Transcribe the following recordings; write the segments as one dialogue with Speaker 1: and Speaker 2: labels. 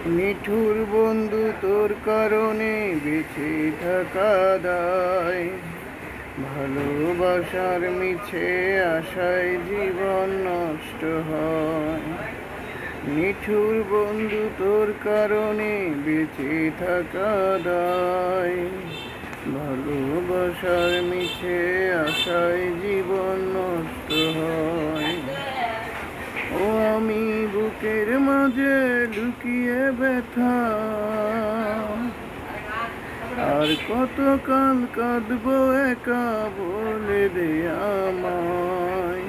Speaker 1: নিঠুর বন্ধু তোর কারণে বেঁচে থাকা দায়, ভালোবাসার মিছে আশায় জীবন নষ্ট হয়। নিঠুর বন্ধু তোর কারণে বেঁচে থাকা দায়, ভালোবাসার মিছে আশায় জীবন নষ্ট হয়। ও আমি বুকের মাঝে লুকিয়ে ব্যথা, আর কতকাল কাঁদবো একা, বলে দে আমায়।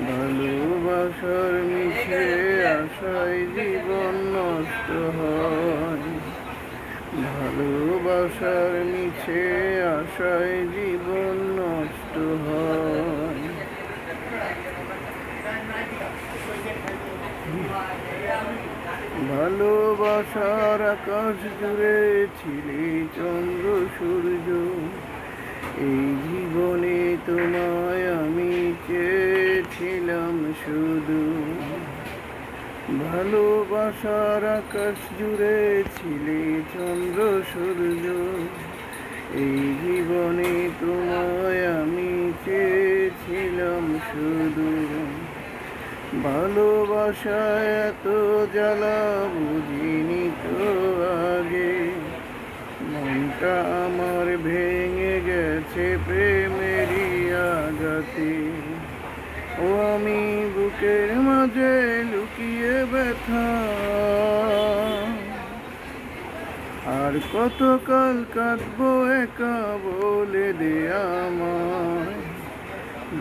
Speaker 1: ভালোবাসার মিছে আশায় জীবন নষ্ট হয়, ভালোবাসার মিছে আশায় জীবন নষ্ট হয়। ভালোবাসার আকাশ জুড়ে ছিলে চন্দ্র সূর্য, এই জীবনে তোমায় আমি চেয়েছিলাম শুধু। ভালোবাসার আকাশ জুড়ে ছিলে চন্দ্র সূর্য, এই জীবনে তোমায় আমি চেয়েছিলাম শুধু। ভালোবাসায় এত জ্বালা বুঝিনি তো আগে, মনটা আমার ভেঙে গেছে প্রেমেরই আঘাতে। ও আমি বুকের মাঝে লুকিয়ে ব্যথা, আর কতকাল কাঁদবো একা, বলে দে আমায়।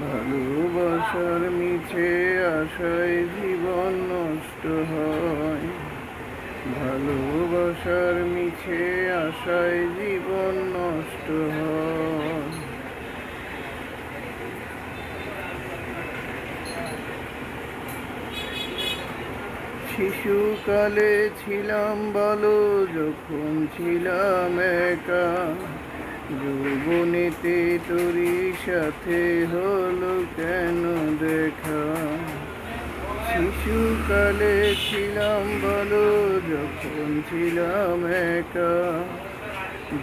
Speaker 1: ভালোবাসার মিছে আশায় জীবন নষ্ট হয়, ভালোবাসার মিছে আশায় জীবন নষ্ট হয়। শিশুকালে ছিলাম ভালো যখন ছিলাম একা, যৌবনেতে তোরই সাথে হলো কেন দেখা। শিশুকালে ছিলাম ভালো যখন ছিলাম একা,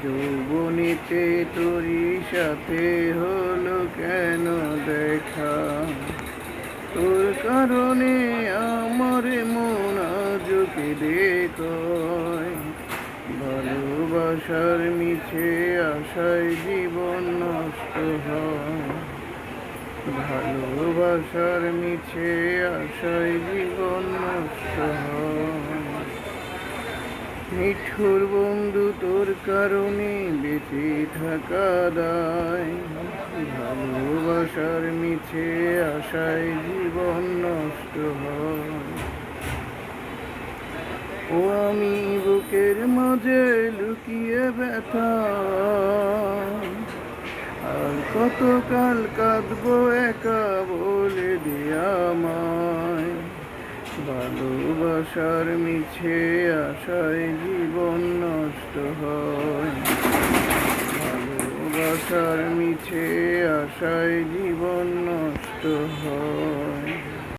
Speaker 1: যৌবনেতে তোরই সাথে হলো কেন দেখা। তোর কারণে আমার মন আজ কেঁদে কয়, ভালোবাসার মিছে আশায় জীবন নষ্ট হয়, ভালোবাসার মিছে আশায় জীবন নষ্ট হয়। নিঠুর বন্ধু তোর কারণে বেঁচে থাকা দায়, ভালোবাসার মিছে আশায় জীবন নষ্ট হয়। ও আমি বুকের মাঝে লুকিয়ে ব্যথা, আর কতকাল কাঁদবো একা, বলে দে আমায়। ভালোবাসার মিছে আশায় জীবন নষ্ট হয়, ভালোবাসার মিছে আশায় জীবন নষ্ট হয়।